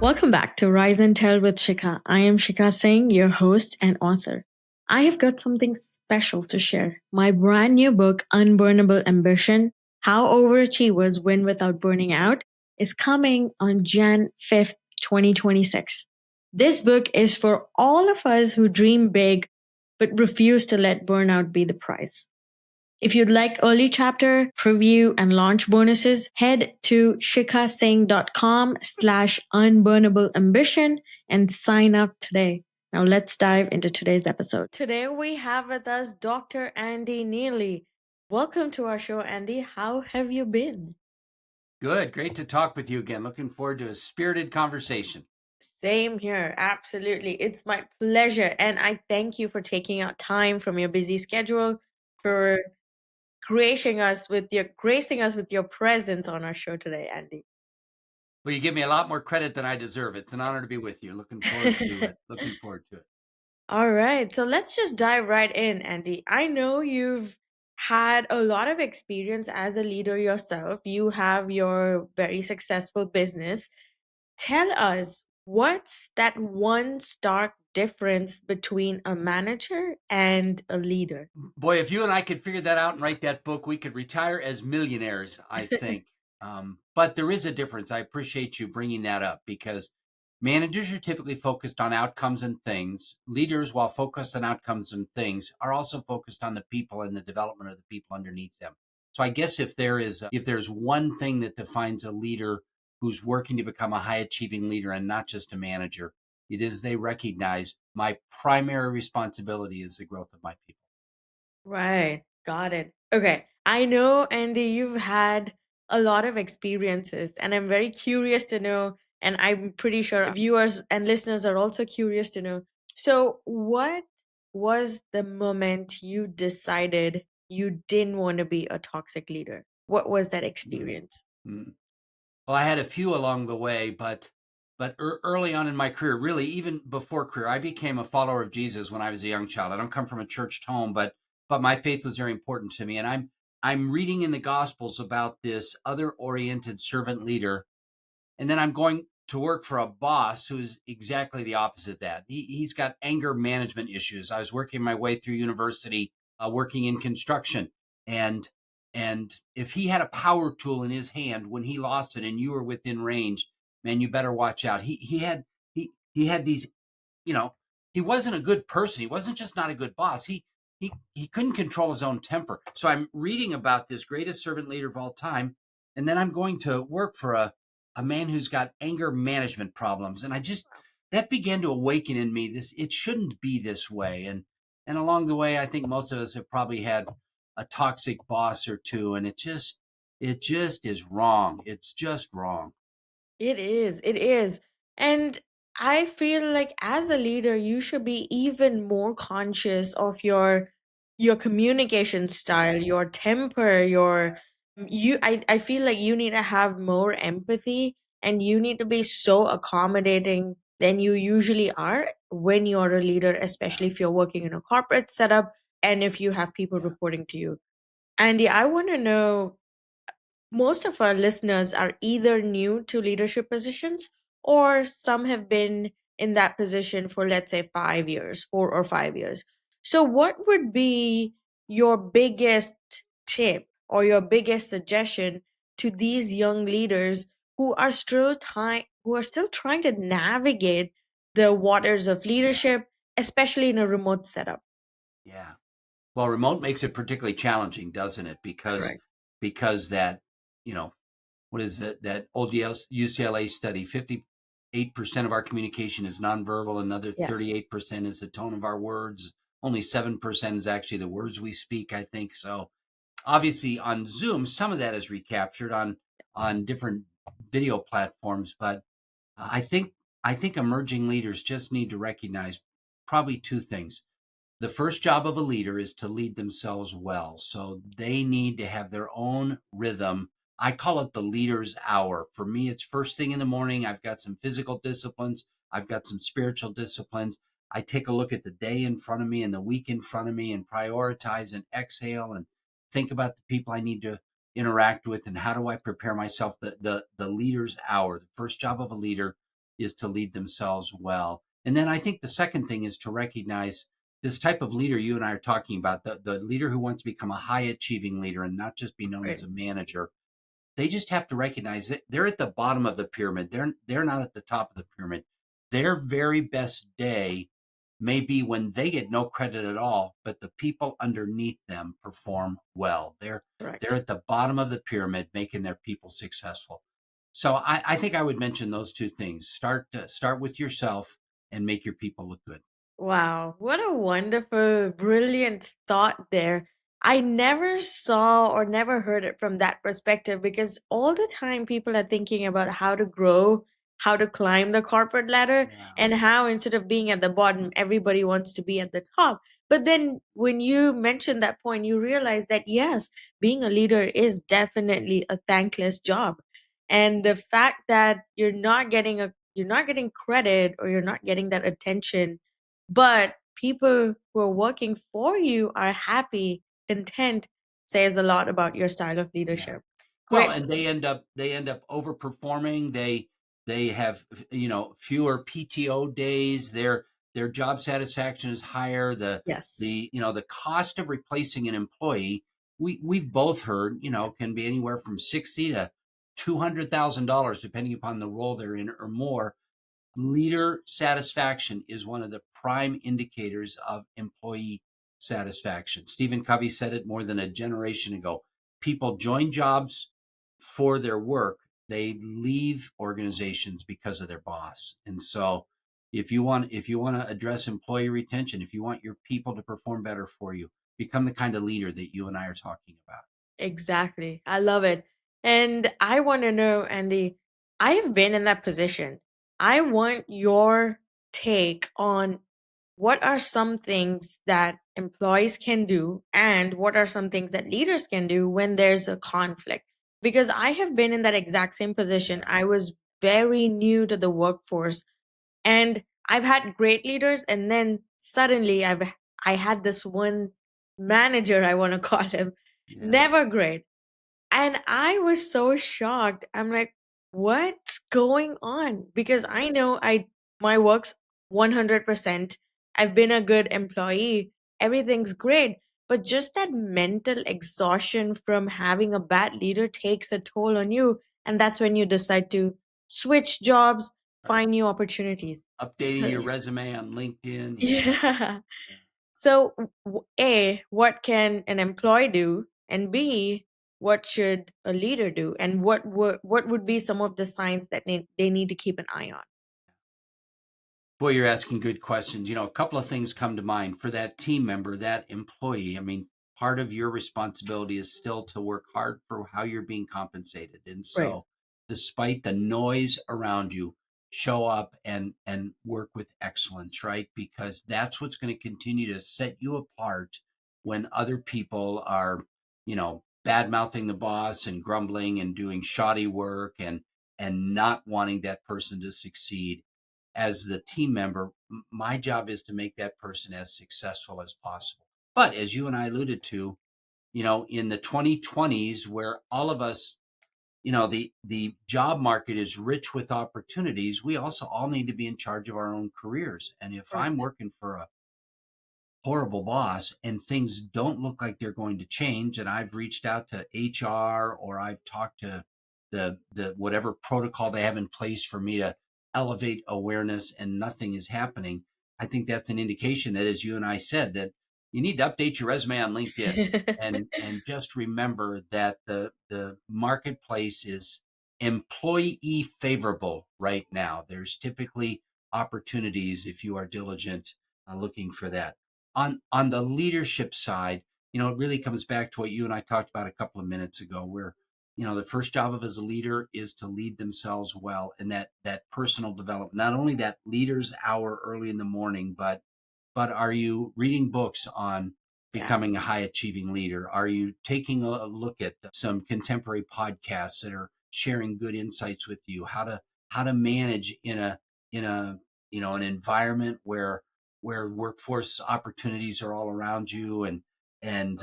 Welcome back to Rise and Tell with Sheekha. I am Sheekha Singh, your host and author. I have got something special to share. My brand new book, Unburnable Ambition: How Overachievers Win Without Burning Out, is coming on Jan 5th, 2026. This book is for all of us who dream big but refuse to let burnout be the price. If you'd like early chapter, preview, and launch bonuses, head to shikhasingh.com/unburnable ambition and sign up today. Now let's dive into today's episode. Today we have with us Dr. Andy Neillie. Welcome to our show, Andy. How have you been? Good. Great to talk with you again. Looking forward to a spirited conversation. Same here. Absolutely. It's my pleasure. And I thank you for taking out time from your busy schedule for gracing us with your presence on our show today, Andy. Well, you give me a lot more credit than I deserve. It's an honor to be with you. Looking forward to it. Looking forward to it. All right. So let's just dive right in, Andy. I know you've had a lot of experience as a leader yourself. You have your very successful business. Tell us, what's that one stark difference between a manager and a leader? Boy, if you and I could figure that out and write that book, we could retire as millionaires, I think. But there is a difference. I appreciate you bringing that up because managers are typically focused on outcomes and things. Leaders, while focused on outcomes and things, are also focused on the people and the development of the people underneath them. So I guess if there's one thing that defines a leader who's working to become a high achieving leader and not just a manager, it is they recognize my primary responsibility is the growth of my people. Right. Got it. Okay. I know, Andy, you've had a lot of experiences, and I'm very curious to know, and I'm pretty sure viewers and listeners are also curious to know. So, what was the moment you decided you didn't want to be a toxic leader? What was that experience? Mm. Well, I had a few along the way, but early on in my career, really even before career, I became a follower of Jesus when I was a young child. I don't come from a churched home, but my faith was very important to me. And I'm reading in the Gospels about this other-oriented servant leader, and then I'm going to work for a boss who is exactly the opposite of that. He's got anger management issues. I was working my way through university, working in construction, and if he had a power tool in his hand when he lost it and you were within range, man, you better watch out. He had these, he wasn't a good person. He wasn't just not a good boss. He couldn't control his own temper. So I'm reading about this greatest servant leader of all time, and then I'm going to work for a man who's got anger management problems. And that began to awaken in me it shouldn't be this way. And along the way, I think most of us have probably had a toxic boss or two, and it just is wrong. It's just wrong. It is. It is. And I feel like as a leader, you should be even more conscious of your communication style, your temper, I feel like you need to have more empathy and you need to be so accommodating than you usually are when you're a leader, especially if you're working in a corporate setup and if you have people reporting to you. Andy, I want to know, most of our listeners are either new to leadership positions or some have been in that position for, let's say, 5 years, 4 or 5 years. So, what would be your biggest tip or your biggest suggestion to these young leaders who are still trying to navigate the waters of leadership, especially in a remote setup? Yeah. Well, remote makes it particularly challenging, doesn't it? Correct. Because that, what is that old UCLA study? 58% of our communication is nonverbal. Another Yes. 38% is the tone of our words. Only 7% is actually the words we speak, I think. So obviously on Zoom, some of that is recaptured on different video platforms. But I think emerging leaders just need to recognize probably two things. The first job of a leader is to lead themselves well. So they need to have their own rhythm. I call it the leader's hour. For me, it's first thing in the morning. I've got some physical disciplines. I've got some spiritual disciplines. I take a look at the day in front of me and the week in front of me and prioritize and exhale and think about the people I need to interact with and how do I prepare myself. The leader's hour, the first job of a leader is to lead themselves well. And then I think the second thing is to recognize this type of leader you and I are talking about, the leader who wants to become a high achieving leader and not just be known as Right. a manager. They just have to recognize that they're at the bottom of the pyramid. They're not at the top of the pyramid. Their very best day may be when they get no credit at all, but the people underneath them perform well. They're Correct. at the bottom of the pyramid, making their people successful. So I think I would mention those two things. Start with yourself and make your people look good. Wow, what a wonderful, brilliant thought there. I never saw or never heard it from that perspective because all the time people are thinking about how to grow, how to climb the corporate ladder, Yeah. and how instead of being at the bottom, everybody wants to be at the top. But then when you mentioned that point, you realize that yes, being a leader is definitely a thankless job. And the fact that you're not getting credit or you're not getting that attention, but people who are working for you are happy, content, says a lot about your style of Yeah. leadership. Well, Great. and they end up overperforming. They have fewer PTO days. Their job satisfaction is higher. Yes. The cost of replacing an employee, we've both heard, can be anywhere from 60 to $200,000 depending upon the role they're in or more. Leader satisfaction is one of the prime indicators of employee satisfaction. Stephen Covey said it more than a generation ago. People join jobs for their work, they leave organizations because of their boss. And so if you want to address employee retention, if you want your people to perform better for you, become the kind of leader that you and I are talking about. Exactly. I love it. And I want to know, Andy, I have been in that position. I want your take on what are some things that employees can do and what are some things that leaders can do when there's a conflict. Because I have been in that exact same position. Yeah. I was very new to the workforce and I've had great leaders, and then suddenly I had this one manager, I want to call him, Yeah. never great. And I was so shocked. I'm like, what's going on? Because I know I my work's 100%. I've been a good employee. Everything's great. But just that mental exhaustion from having a bad leader takes a toll on you. And that's when you decide to switch jobs, Right. find new opportunities. Updating So, your resume on LinkedIn. Yeah. yeah. Yeah. So, A, what can an employee do? And B, what should a leader do? And what would be some of the signs that they need to keep an eye on? Boy, you're asking good questions. A couple of things come to mind for that team member, that employee. I mean, part of your responsibility is still to work hard for how you're being compensated. And Right. so, despite the noise around you, show up and work with excellence, right? Because that's what's going to continue to set you apart when other people are, bad mouthing the boss and grumbling and doing shoddy work and not wanting that person to succeed. As the team member, my job is to make that person as successful as possible. But as you and I alluded to, in the 2020s, where all of us, the job market is rich with opportunities, we also all need to be in charge of our own careers. And if I'm Correct. working for a horrible boss and things don't look like they're going to change, and I've reached out to HR or I've talked to the whatever protocol they have in place for me to elevate awareness, and nothing is happening, I think that's an indication that, as you and I said, that you need to update your resume on LinkedIn and just remember that the marketplace is employee favorable right now. There's typically opportunities if you are diligent, looking for that. On the leadership side, it really comes back to what you and I talked about a couple of minutes ago, where the first job of as a leader is to lead themselves well, and that personal development, not only that leader's hour early in the morning, but are you reading books on Yeah. becoming a high achieving leader? Are you taking a look at some contemporary podcasts that are sharing good insights with you, how to manage in a an environment where workforce opportunities are all around you, and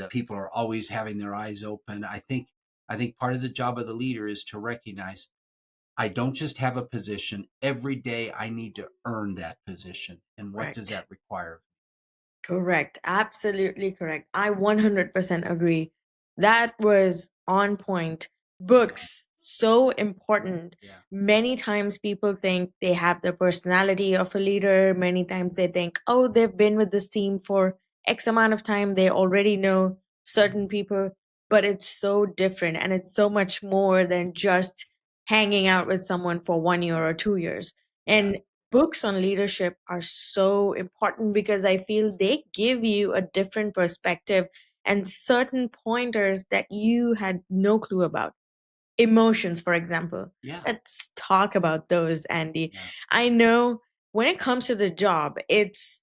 people are always having their eyes open? I think part of the job of the leader is to recognize I don't just have a position. Every day I need to earn that position. And what does Correct. that require? Correct. Absolutely correct. I 100% agree. That was on point. Yeah. Books, so important. Yeah. Many times people think they have the personality of a leader. Many times they think, oh, they've been with this team for X amount of time. They already know certain people. But it's so different. And it's so much more than just hanging out with someone for 1 year or 2 years. Yeah. And books on leadership are so important because I feel they give you a different perspective and certain pointers that you had no clue about. Emotions, for example. Yeah. Let's talk about those, Andy. Yeah. I know when it comes to the job, it's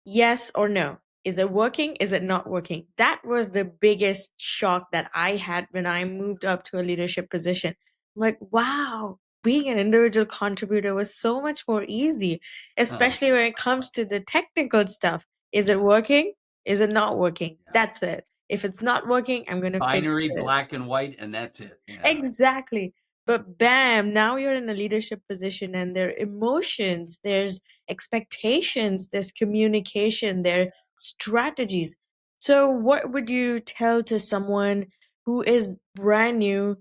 yes or no. Is it working? Is it not working? That was the biggest shock that I had when I moved up to a leadership position. I'm like, wow, being an individual contributor was so much more easy, Oh, especially when it comes to the technical stuff. Is it yeah. working? Is it not working? Yeah. That's it. If it's not working, I'm going to fix Binary, it. black and white, and that's it. Yeah. Exactly. But bam, now you're in a leadership position and there are emotions, there's expectations, there's communication, there are strategies. So, what would you tell to someone who is brand new,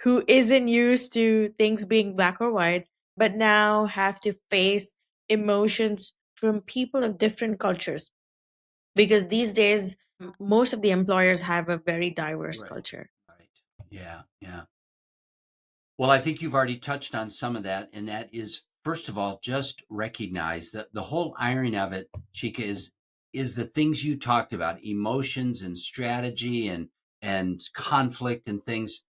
who isn't used to things being black or white, but now have to face emotions from people of different cultures? Because these days, most of the employers have a very diverse Right. culture. Right. Yeah. Yeah. Well, I think you've already touched on some of that, and that is, first of all, just recognize that the whole irony of it, Sheikha, is the things you talked about, emotions and strategy and conflict and things.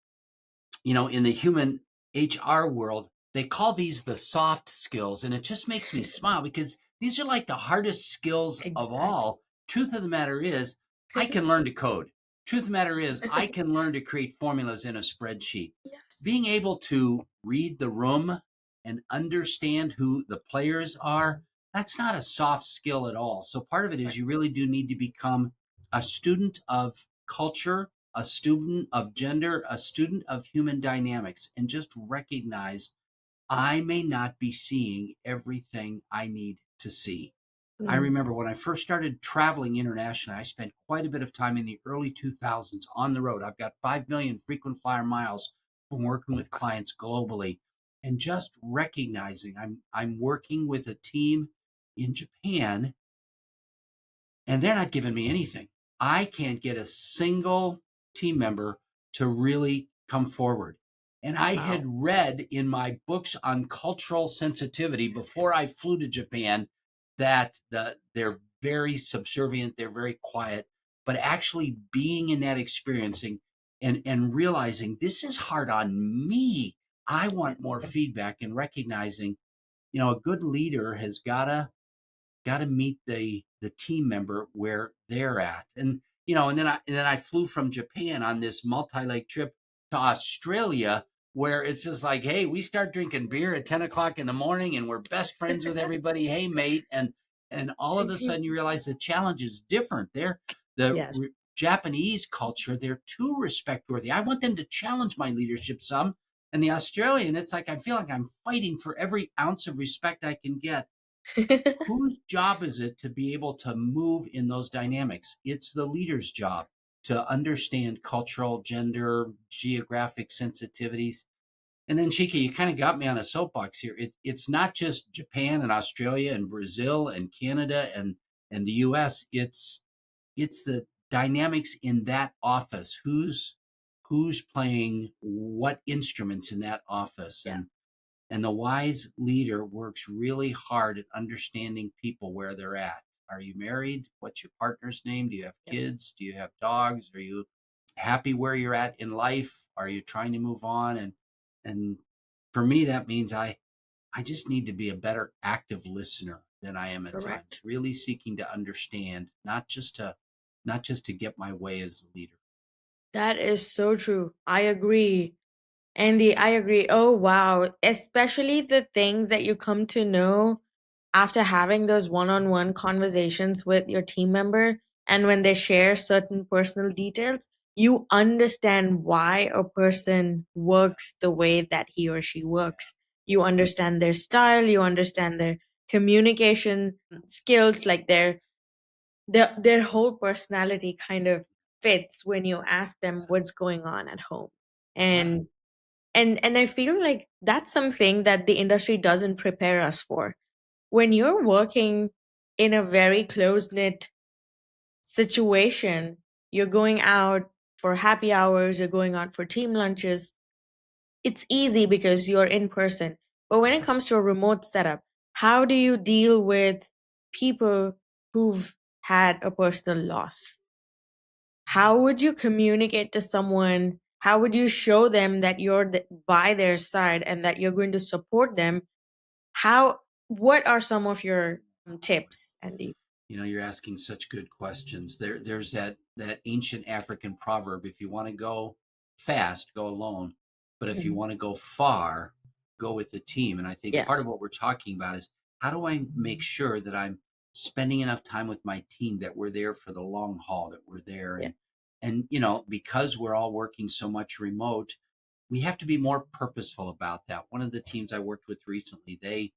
In the human HR world, they call these the soft skills. And it just makes me smile because these are like the hardest skills of Exactly. all. Truth of the matter is, I can learn to code. Truth of the matter is, I can learn to create formulas in a spreadsheet. Yes. Being able to read the room and understand who the players are, that's not a soft skill at all. So part of it is you Correct. really do need to become a student of culture, a student of gender, a student of human dynamics, and just recognize I may not be seeing everything I need to see. I Mm, remember when I first started traveling internationally, I spent quite a bit of time in the early 2000s on the road. I've got 5 million frequent flyer miles from working with clients globally and just recognizing I'm working with a team in Japan and they're not giving me anything. I can't get a single team member to really come forward. And I had wow. read in my books on cultural sensitivity before I flew to Japan that they're very subservient, they're very quiet, but actually being in that experiencing and realizing this is hard on me. I Yeah. want more feedback and recognizing, a good leader has got to meet the team member where they're at. And then I flew from Japan on this multi-leg trip to Australia where it's just like, hey, we start drinking beer at 10 o'clock in the morning and we're best friends with everybody. Hey, mate. And all of a sudden you realize the challenge is different. Yes. Japanese culture, they're too respect worthy. I want them to challenge my leadership some. And the Australian, it's like I feel like I'm fighting for every ounce of respect I can get. Whose job is it to be able to move in those dynamics? It's the leader's job to understand cultural, gender, geographic sensitivities. And then, Shika, you kind of got me on a soapbox here. It's not just Japan and Australia and Brazil and Canada and the U.S. It's the dynamics in that office. Who's playing what instruments in that office, Yeah. and the wise leader works really hard at understanding people where they're at. Are you married? What's your partner's name? Do you have Yeah. kids? Do you have dogs? Are you happy where you're at in life? Are you trying to move on? And for me, that means I just need to be a better active listener than I am at times, Correct. really seeking to understand, not just to get my way as a leader. That is so true. I agree. Andy, I agree. Oh, wow. Especially the things that you come to know after having those one on one conversations with your team member and when they share certain personal details, you understand why a person works the way that he or she works. You understand their style, you understand their communication skills, like their whole personality kind of fits when you ask them what's going on at home. Yeah. And I feel like that's something that the industry doesn't prepare us for. When you're working in a very close knit situation, you're going out for happy hours, you're going out for team lunches. It's easy because you're in person. But when it comes to a remote setup, how do you deal with people who've had a personal loss? How would you communicate to someone? How would you show them that you're by their side and that you're going to support them? How, what are some of your tips, Andy? You're asking such good questions. There's that ancient African proverb: if you want to go fast, go alone, but if you Mhm. want to go far, go with the team. And I think Yeah, part of what we're talking about is, how do I make sure that I'm spending enough time with my team, that we're there for the long haul, that we're there, yeah, and because we're all working so much remote, we have to be more purposeful about that. One of the teams I worked with recently, they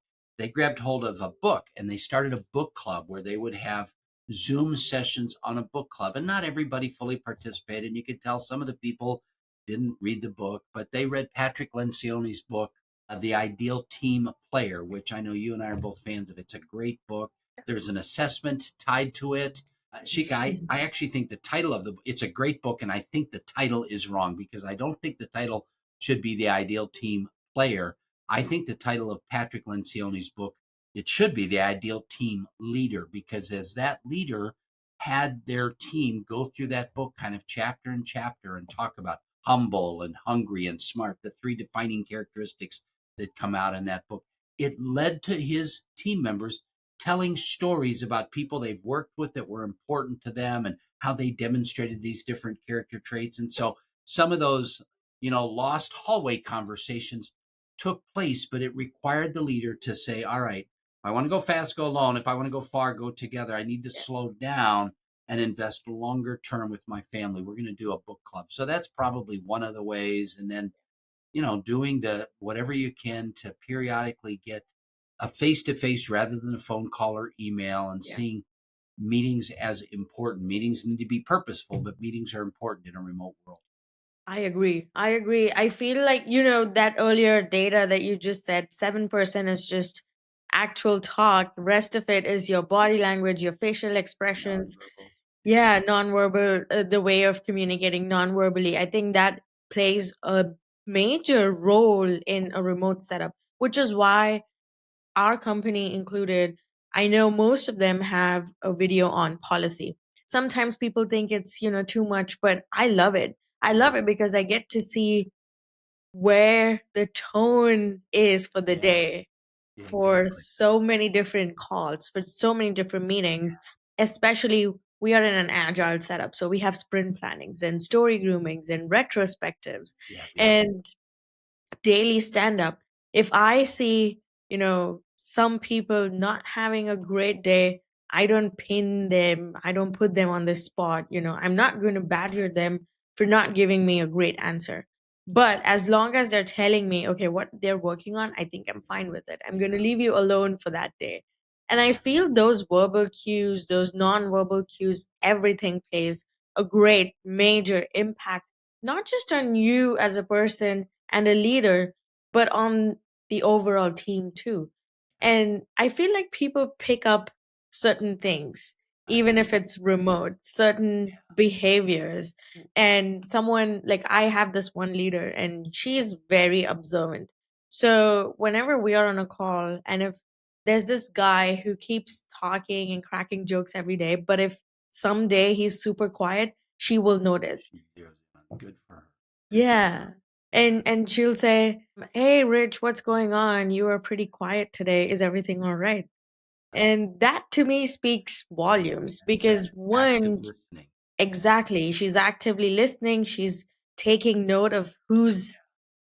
grabbed hold of a book and they started a book club where they would have Zoom sessions on a book club. And not everybody fully participated. And you could tell some of the people didn't read the book, but they read Patrick Lencioni's book, The Ideal Team Player, which I know you and I are both fans of. It's a great book. yes. There's an assessment tied to it. Sheikha, I actually think the title of it's a great book, and I think the title is wrong, because I don't think the title should be The Ideal Team Player. I think the title of Patrick Lencioni's book, it should be The Ideal Team Leader, because as that leader had their team go through that book kind of chapter and chapter and talk about humble and hungry and smart, the three defining characteristics that come out in that book, it led to his team members telling stories about people they've worked with that were important to them and how they demonstrated these different character traits. And so some of those, lost hallway conversations took place, but it required the leader to say, all right, if I want to go fast, go alone. If I want to go far, go together. I need to Yeah. slow down and invest longer term with my family. We're going to do a book club. So that's probably one of the ways. And then, doing the whatever you can to periodically get a face to face rather than a phone call or email, and Yeah. seeing meetings as important. Meetings need to be purposeful, but meetings are important in a remote world. I agree. I agree. I feel like, that earlier data that you just said, 7% is just actual talk. The rest of it is your body language, your facial expressions. Nonverbal. Yeah. Yeah, nonverbal, the way of communicating nonverbally. I think that plays a major role in a remote setup, which is why our company included, I know most of them have a video on policy. Sometimes people think it's, too much, but I love it. I love it because I get to see where the tone is for the Yeah. day, Yeah, for exactly. so many different calls, for so many different meetings, especially we are in an agile setup. So we have sprint plannings and story groomings and retrospectives Yeah. Yeah. and daily stand up. If I see, some people not having a great day, I don't pin them, I don't put them on the spot. I'm not going to badger them for not giving me a great answer. But as long as they're telling me, okay, what they're working on, I think I'm fine with it. I'm going to Yeah. leave you alone for that day. And I Yeah. feel those verbal cues, those non-verbal cues, everything plays a great major impact, not just on you as a person and a leader, but on the overall team too. And I feel like people pick up certain things, I even if agree. it's remote, certain Yeah. behaviors. And someone like I have this one leader, and she's very observant. So whenever we are on a call, and if there's this guy who keeps talking and cracking jokes every day, but if someday he's super quiet, she will notice. She zeroes in on. Good for her. Good for her. Yeah. Yeah. And she'll say, "Hey Rich, what's going on? You are pretty quiet today. Is everything all right?" And that to me speaks volumes That's that because active one, listening. Yeah. exactly, she's actively listening, she's taking note of who's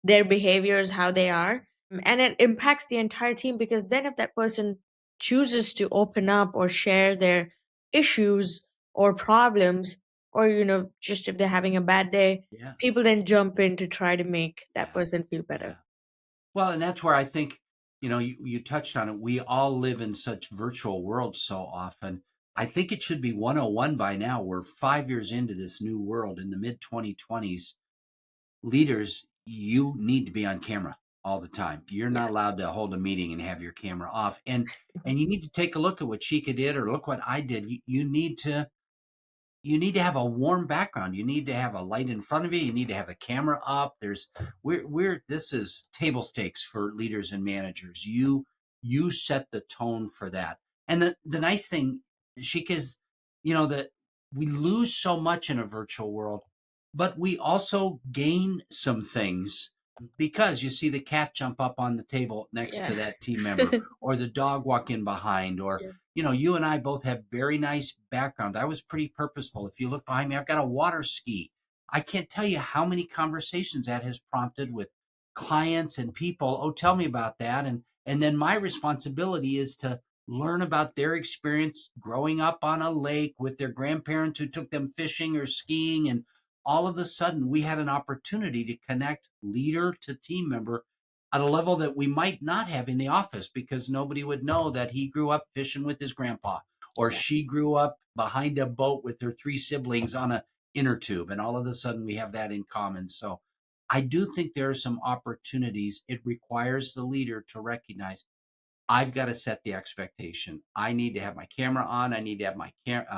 their behaviors, how they are, and it impacts the entire team because then if that person chooses to open up or share their issues or problems, or just if they're having a bad day, Yeah. people then jump in to try to make that Yeah. person feel better. Yeah. Well, and that's where I think, you touched on it. We all live in such virtual worlds so often. I think it should be 101 by now. We're 5 years into this new world in the mid 2020s. Leaders, you need to be on camera all the time. You're not Yes. allowed to hold a meeting and have your camera off. And you need to take a look at what Sheekha did or look what I did. You need to have a warm background. You need to have a light in front of you. You need to have a camera up. We're this is table stakes for leaders and managers. You set the tone for that. And the nice thing, Sheik, is that we lose so much in a virtual world, but we also gain some things because you see the cat jump up on the table next Yeah. to that team member, or the dog walk in behind, or Yeah. you and I both have very nice background. I was pretty purposeful. If you look behind me, I've got a water ski. I can't tell you how many conversations that has prompted with clients and people. Oh, tell me about that. And then my responsibility is to learn about their experience growing up on a lake with their grandparents who took them fishing or skiing. And all of a sudden, we had an opportunity to connect leader to team member at a level that we might not have in the office, because nobody would know that he grew up fishing with his grandpa, or Yeah. she grew up behind a boat with her three siblings on a inner tube, and all of a sudden we have that in common. So I do think there are some opportunities. It requires the leader to recognize, I've got to set the expectation. I need to have my camera on. I need to have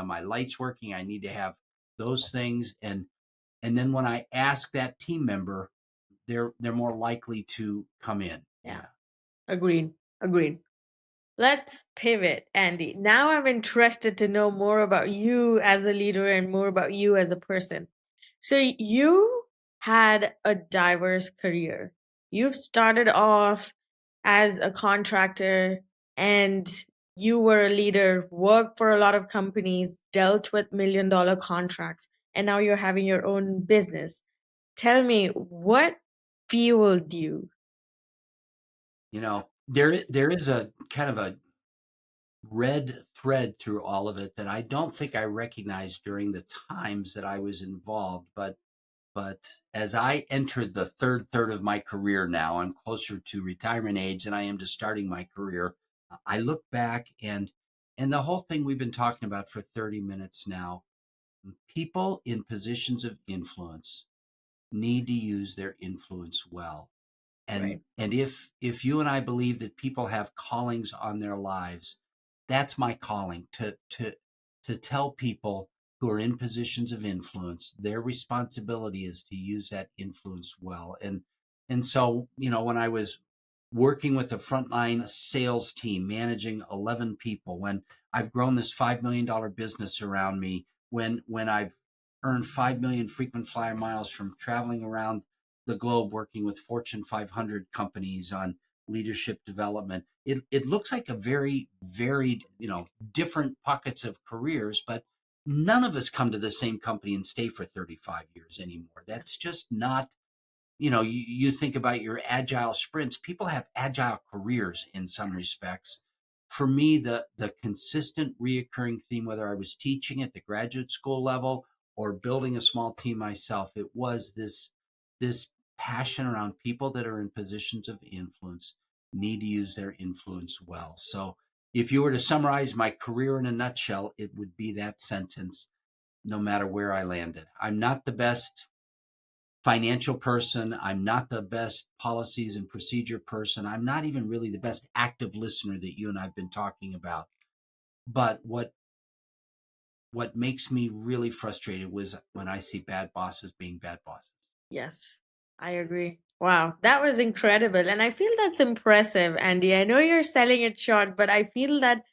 my lights working. I need to have those things. And then when I ask that team member, they're more likely to come in. Yeah. Yeah. Agreed. Agreed. Let's pivot, Andy. Now I'm interested to know more about you as a leader and more about you as a person. So you had a diverse career. You've started off as a contractor and you were a leader, worked for a lot of companies, dealt with $1 million contracts, and now you're having your own business. Tell me, what fueled you? There is a kind of a red thread through all of it that I don't think I recognized during the times that I was involved. But as I entered the third of my career now, I'm closer to retirement age than I am to starting my career. I look back, and the whole thing we've been talking about for 30 minutes now, people in positions of influence need to use their influence well. and Right. and if you and I believe that people have callings on their lives, that's my calling, to tell people who are in positions of influence, their responsibility is to use that influence well. And so, when I was working with a frontline sales team managing 11 people, when I've grown this $5 million business around me, when I've earned 5 million frequent flyer miles from traveling around the globe working with Fortune 500 companies on leadership development. It looks like a very varied, different pockets of careers, but none of us come to the same company and stay for 35 years anymore. That's just not, you think about your agile sprints. People have agile careers in some respects. For me, the consistent reoccurring theme, whether I was teaching at the graduate school level or building a small team myself, it was this passion around people that are in positions of influence need to use their influence well. So if you were to summarize my career in a nutshell, it would be that sentence, no matter where I landed. I'm not the best financial person. I'm not the best policies and procedure person. I'm not even really the best active listener that you and I've been talking about. But what makes me really frustrated was when I see bad bosses being bad bosses. Yes, I agree. Wow, that was incredible. And I feel that's impressive, Andy. I know you're selling it short, but I feel that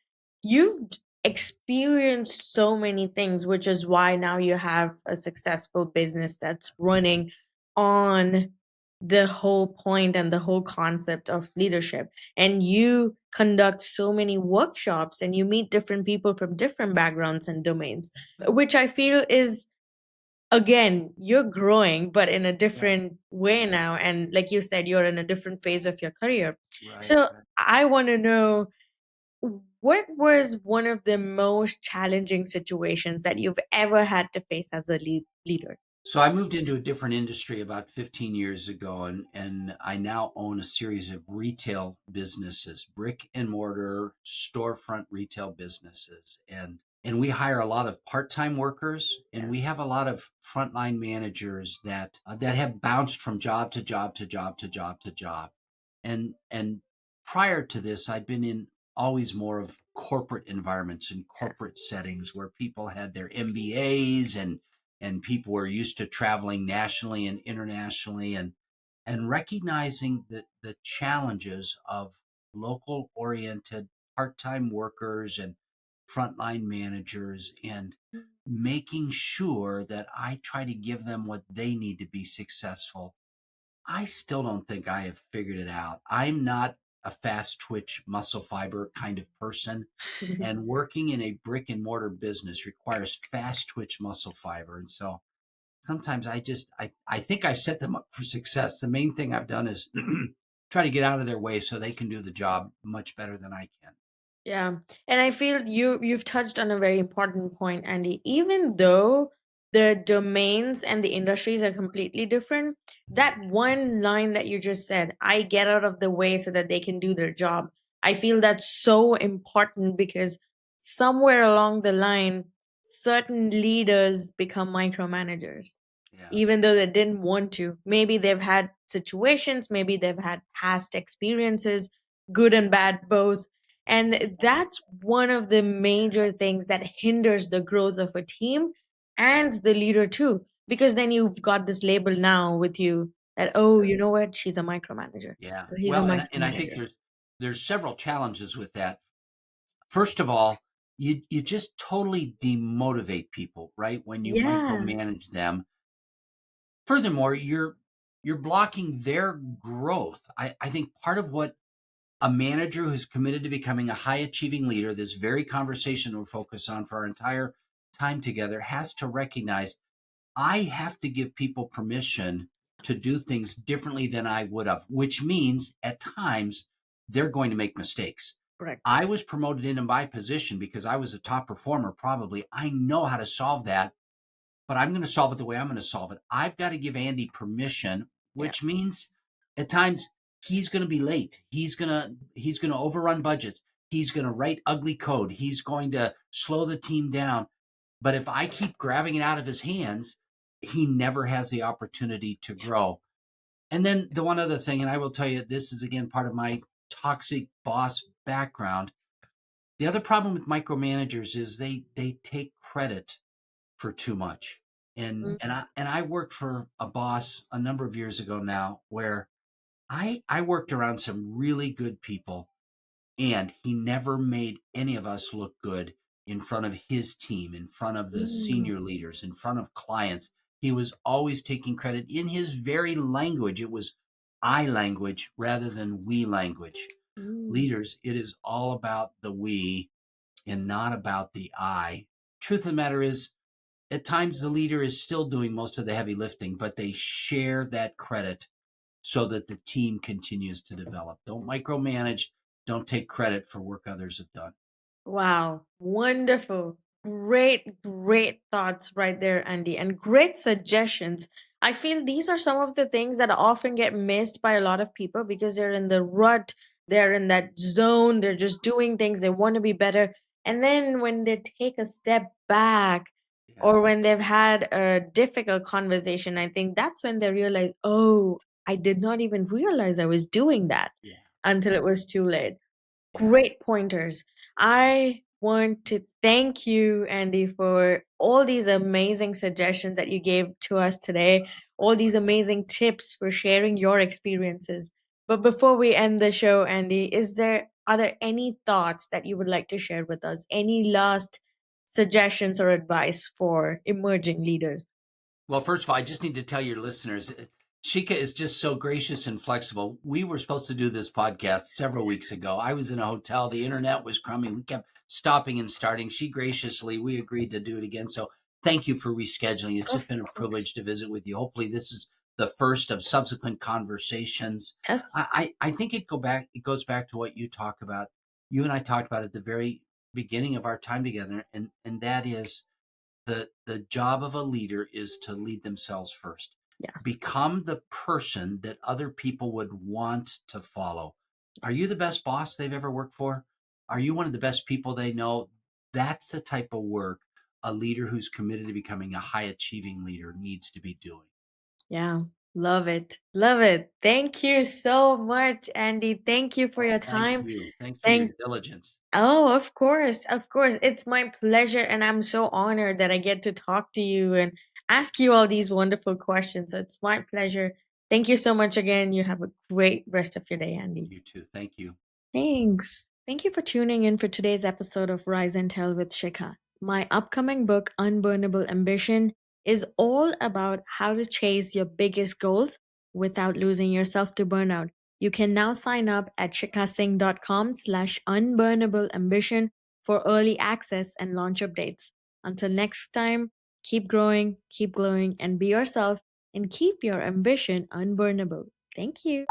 you've experienced so many things, which is why now you have a successful business that's running on the whole point and the whole concept of leadership. And you conduct so many workshops and you meet different people from different backgrounds and domains, which I feel is, again, you're growing but in a Yeah. different way now, and like you said, you're in a different phase of your career. Right. So I want to know, what was one of the most challenging situations that you've ever had to face as a leader? So I moved into a different industry about 15 years ago, and I now own a series of retail businesses, brick and mortar storefront retail businesses. And we hire a lot of part-time workers, and we Yes. have a lot of frontline managers that have bounced from job to job to job to job to job. And prior to this, I'd been in always more of corporate environments and corporate settings where people had their MBAs and people were used to traveling nationally and internationally, and recognizing the challenges of local oriented part-time workers and frontline managers, and making sure that I try to give them what they need to be successful. I still don't think I have figured it out. I'm not a fast twitch muscle fiber kind of person. And working in a brick and mortar business requires fast twitch muscle fiber. And so sometimes I think I've set them up for success. The main thing I've done is try to get out of their way so they can do the job much better than I can. Yeah. And I feel you've touched on a very important point, Andy. Even though the domains and the industries are completely different, that one line that you just said, I get out of the way so that they can do their job. I feel that's so important because somewhere along the line, certain leaders become micromanagers Yeah. even though they didn't want to. Maybe they've had situations, maybe they've had past experiences, good and bad, both. And that's one of the major things that hinders the growth of a team and the leader too. Because then you've got this label now with you that, oh, you know what? She's a micromanager. Yeah. Or he's a Well, and I think micromanager. there's several challenges with that. First of all, you just totally demotivate people, right? When you Yeah, micromanage them. Furthermore, you're blocking their growth. I think part of what a manager who's committed to becoming a high achieving leader, this very conversation we'll focus on for our entire time together, has to recognize I have to give people permission to do things differently than I would have, which means at times they're going to make mistakes. correct. I was promoted into my position because I was a top performer, probably. I know how to solve that, but I'm going to solve it the way I'm going to solve it. I've got to give Andy permission, Yeah. which means at times he's going to be late. He's going to overrun budgets. He's going to write ugly code. He's going to slow the team down. But if I keep grabbing it out of his hands, he never has the opportunity to grow. And then the one other thing, and I will tell you, this is again part of my toxic boss background. The other problem with micromanagers is they take credit for too much. And I worked for a boss a number of years ago now where I worked around some really good people, and he never made any of us look good in front of his team, in front of the Mm, senior leaders, in front of clients. He was always taking credit in his very language. It was I language rather than we language. mm. Leaders, it is all about the we and not about the I. Truth of the matter is, at times the leader is still doing most of the heavy lifting, but they share that credit so that the team continues to develop. Don't micromanage, don't take credit for work others have done. Wow, wonderful. Great, great thoughts right there, Andy, and great suggestions. I feel these are some of the things that often get missed by a lot of people because they're in the rut, they're in that zone, they're just doing things, they want to be better. And then when they take a step back Yeah. or when they've had a difficult conversation, I think that's when they realize, oh, I did not even realize I was doing that Yeah. until it was too late. Yeah. Great pointers. I want to thank you, Andy, for all these amazing suggestions that you gave to us today, all these amazing tips for sharing your experiences. But before we end the show, Andy, are there any thoughts that you would like to share with us? Any last suggestions or advice for emerging leaders? Well, first of all, I just need to tell your listeners, Sheikha is just so gracious and flexible. We were supposed to do this podcast several weeks ago. I was in a hotel. The internet was crummy. We kept stopping and starting. She graciously, we agreed to do it again. So thank you for rescheduling. It's just Of been a privilege course. to visit with you. Hopefully this is the first of subsequent conversations. Yes. I think it goes back to what you talk about. you and I talked about at the very beginning of our time together, and that is the job of a leader is to lead themselves first. Yeah. Become the person that other people would want to follow. Are you the best boss they've ever worked for? Are you one of the best people they know? That's the type of work a leader who's committed to becoming a high achieving leader needs to be doing. Yeah. Love it. Love it. Thank you so much, Andy. Thank you for Well, your thank time. you. Thanks for your Thank diligence. Oh, of course. Of course. It's my pleasure and I'm so honored that I get to talk to you and ask you all these wonderful questions. So it's my pleasure. Thank you so much again. You have a great rest of your day, Andy. You too. Thank you. Thanks. Thank you for tuning in for today's episode of Rise and Tell with Shikha. My upcoming book, Unburnable Ambition, is all about how to chase your biggest goals without losing yourself to burnout. You can now sign up at shikhasingh.com/unburnable ambition for early access and launch updates. Until next time, keep growing, keep glowing, and be yourself, and keep your ambition unburnable. Thank you.